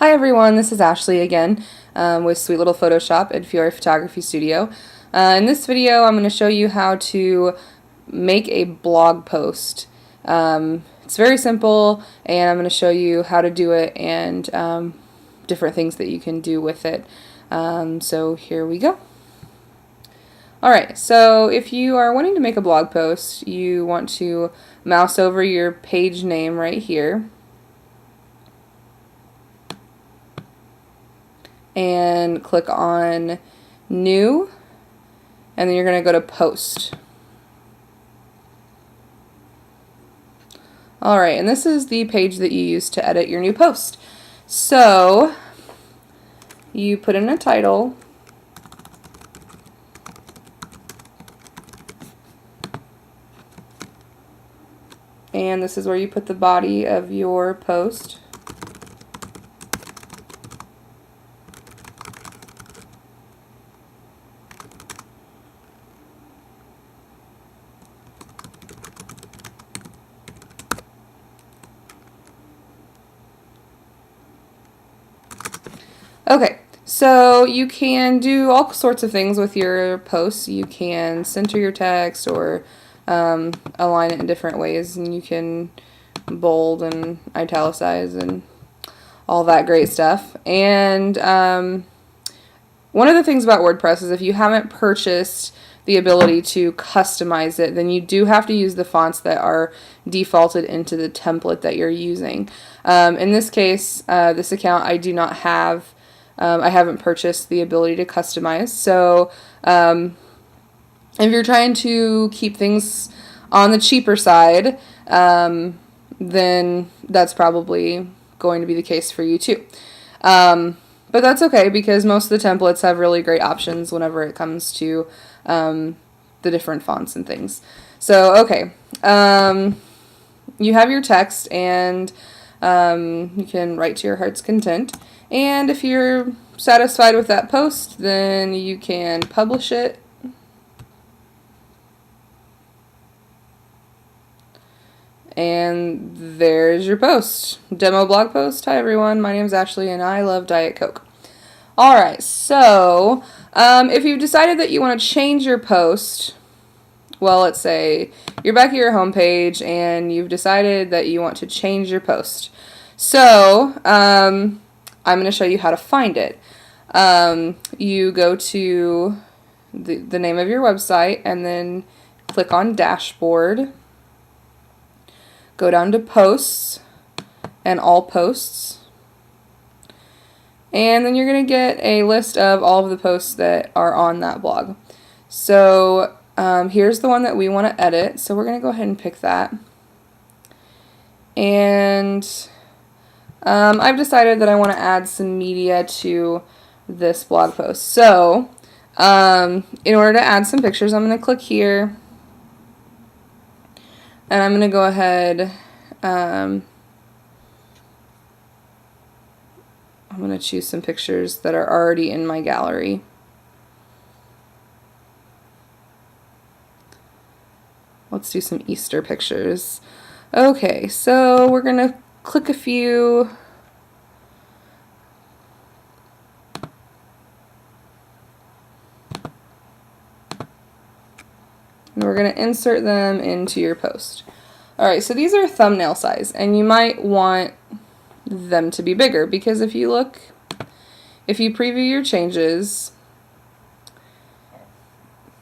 Hi everyone, this is Ashley again with Sweet Little Photoshop at Fiore Photography Studio. In this video I'm going to show you how to make a blog post. It's very simple and I'm going to show you how to do it and different things that you can do with it. So here we go. Alright, so if you are wanting to make a blog post, you want to mouse over your page name right here and click on New, and then you're going to go to Post. Alright, and this is the page that you use to edit your new post. So you put in a title, and this is where you put the body of your post. Okay, so you can do all sorts of things with your posts. You can center your text or align it in different ways, and you can bold and italicize and all that great stuff. And one of the things about WordPress is if you haven't purchased the ability to customize it, then you do have to use the fonts that are defaulted into the template that you're using. In this case, this account I do not have. I haven't purchased the ability to customize. So if you're trying to keep things on the cheaper side, then that's probably going to be the case for you too. But that's okay because most of the templates have really great options whenever it comes to the different fonts and things. So, okay, you have your text and you can write to your heart's content. And if you're satisfied with that post, then you can publish it. And there's your post. Demo blog post. Hi everyone, my name is Ashley and I love Diet Coke. Alright, so if you've decided that you want to change your post, well, let's say you're back at your home page and you've decided that you want to change your post. So I'm going to show you how to find it. You go to the name of your website and then click on Dashboard. Go down to Posts and All Posts. And then you're going to get a list of all of the posts that are on that blog. So here's the one that we want to edit. So we're going to go ahead and pick that. And I've decided that I want to add some media to this blog post. So in order to add some pictures, I'm going to click here. And I'm going to go ahead, I'm going to choose some pictures that are already in my gallery. Let's do some Easter pictures. Okay, so we're going to click a few. And we're going to insert them into your post. Alright, so these are thumbnail size, and you might want them to be bigger because if you preview your changes,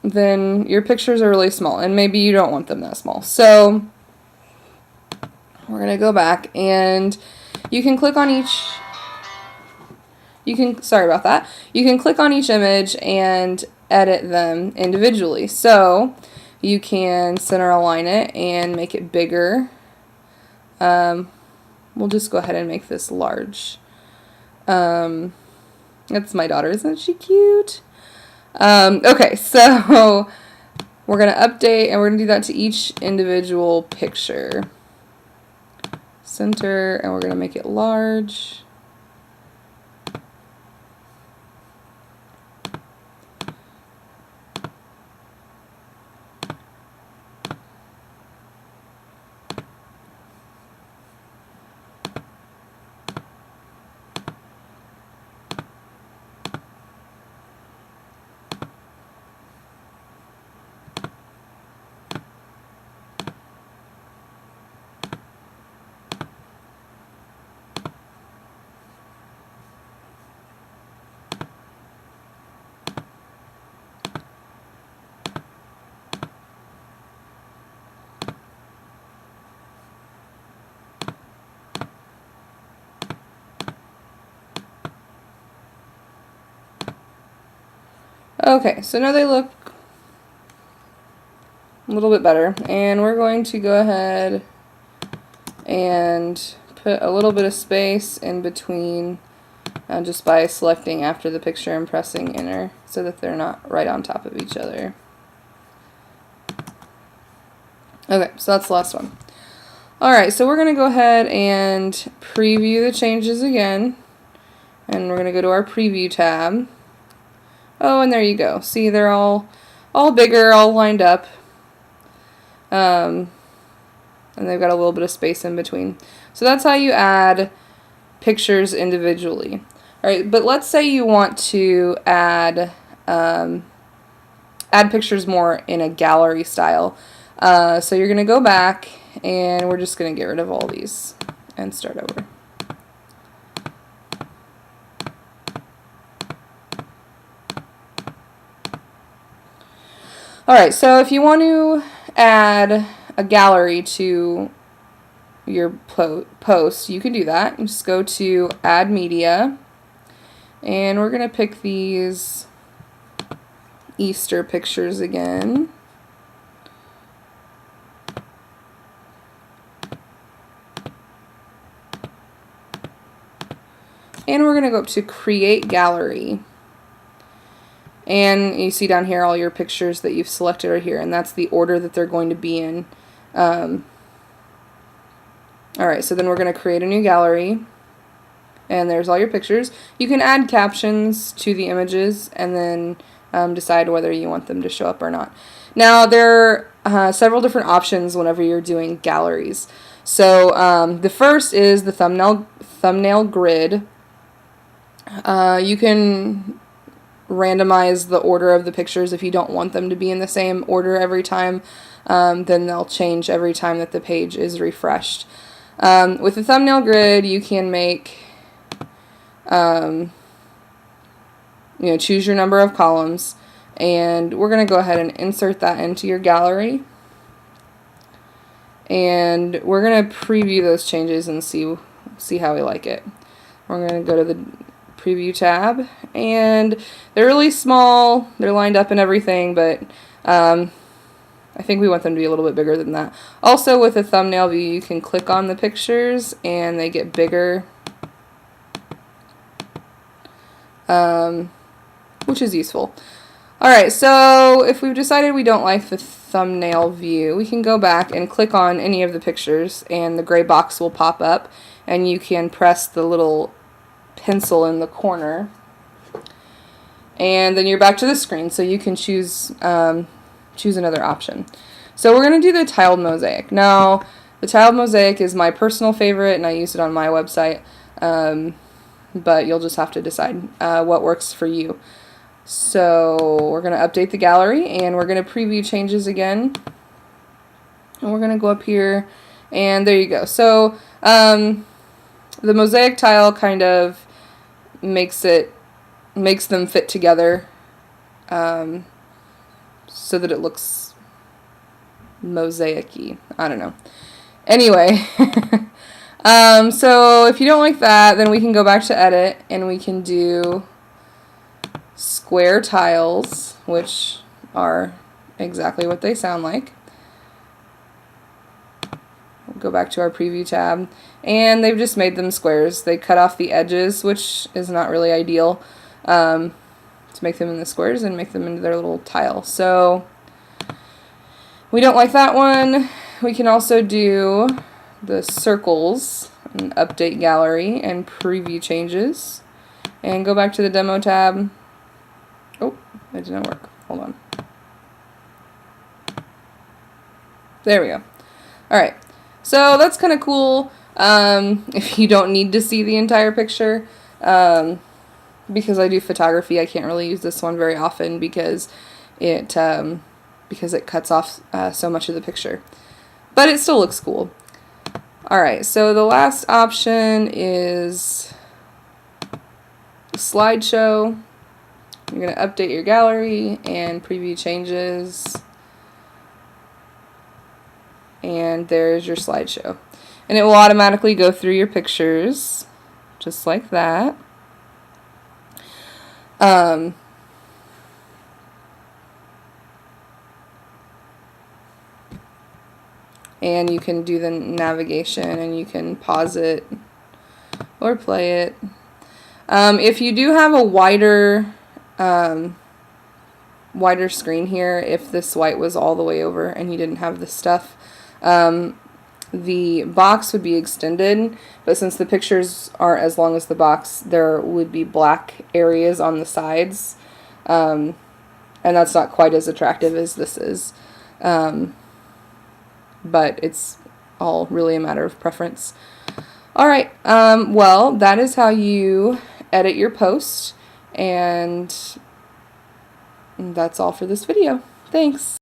then your pictures are really small, and maybe you don't want them that small. So we're going to go back, and you can click on each, sorry about that, you can click on each image and edit them individually. So you can center align it and make it bigger. We'll just go ahead and make this large. That's my daughter, isn't she cute? Okay, so we're going to update and we're going to do that to each individual picture. Center, and we're going to make it large. Okay, so now they look a little bit better, and we're going to go ahead and put a little bit of space in between just by selecting after the picture and pressing enter so that they're not right on top of each other. Okay, so that's the last one. Alright, so we're going to go ahead and preview the changes again, and we're going to go to our preview tab. Oh, and there you go. See, they're all bigger, all lined up. And they've got a little bit of space in between. So that's how you add pictures individually. Alright, but let's say you want to add pictures more in a gallery style. So you're going to go back, and we're just going to get rid of all these and start over. Alright, so if you want to add a gallery to your post, you can do that. You just go to Add Media, and we're going to pick these Easter pictures again. And we're going to go up to Create Gallery. And you see down here all your pictures that you've selected are here, and that's the order that they're going to be in. Alright, so then we're going to create a new gallery, and there's all your pictures. You can add captions to the images and then decide whether you want them to show up or not. Now, there are several different options whenever you're doing galleries. So the first is the thumbnail grid. You can randomize the order of the pictures if you don't want them to be in the same order every time. Then they'll change every time that the page is refreshed. With the thumbnail grid, you can make, choose your number of columns, and we're going to go ahead and insert that into your gallery. And we're going to preview those changes and see how we like it. We're going to go to the preview tab, and they're really small, they're lined up and everything, but I think we want them to be a little bit bigger than that. Also, with the thumbnail view, you can click on the pictures and they get bigger, which is useful. Alright, so if we've decided we don't like the thumbnail view, we can go back and click on any of the pictures, and the gray box will pop up, and you can press the little pencil in the corner, and then you're back to the screen, so you can choose another option. So we're going to do the tiled mosaic. Now, the tiled mosaic is my personal favorite, and I use it on my website, but you'll just have to decide what works for you. So we're going to update the gallery, and we're going to preview changes again, and we're going to go up here, and there you go. So the mosaic tile kind of makes them fit together so that it looks mosaic-y. I don't know. Anyway, so if you don't like that, then we can go back to edit, and we can do square tiles, which are exactly what they sound like. We'll go back to our preview tab, and they've just made them squares. They cut off the edges, which is not really ideal, to make them into squares and make them into their little tile. So we don't like that one. We can also do the circles and update gallery and preview changes, and go back to the demo tab. Oh, that did not work. Hold on. There we go. Alright, so that's kind of cool if you don't need to see the entire picture. Because I do photography, I can't really use this one very often because it cuts off so much of the picture. But it still looks cool. Alright, so the last option is slideshow. You're going to update your gallery and preview changes. And there's your slideshow. And it will automatically go through your pictures, just like that. and you can do the navigation, and you can pause it or play it. If you do have a wider screen here, if this white was all the way over and you didn't have this stuff, the box would be extended, but since the pictures aren't as long as the box, there would be black areas on the sides, and that's not quite as attractive as this is, but it's all really a matter of preference. Alright, well, that is how you edit your post, and that's all for this video. Thanks!